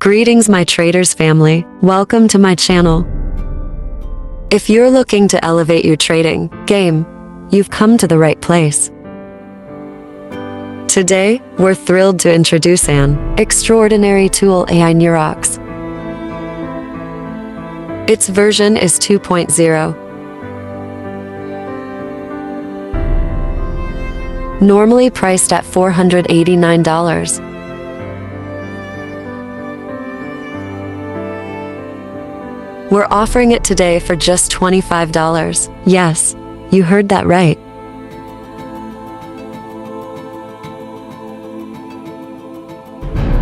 Greetings my traders family, welcome to my channel. If you're looking to elevate your trading game, you've come to the right place. Today, we're thrilled to introduce an extraordinary tool AI NeuroX. Its version is 2.0. Normally priced at $489. We're offering it today for just $25. Yes, you heard that right.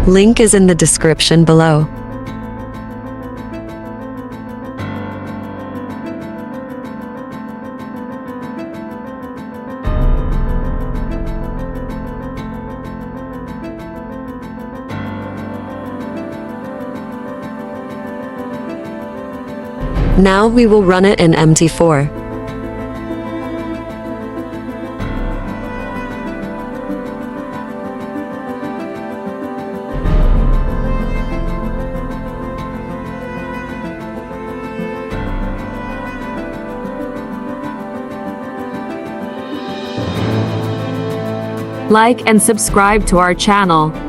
Link is in the description below. Now we will run it in MT4. Like and subscribe to our channel.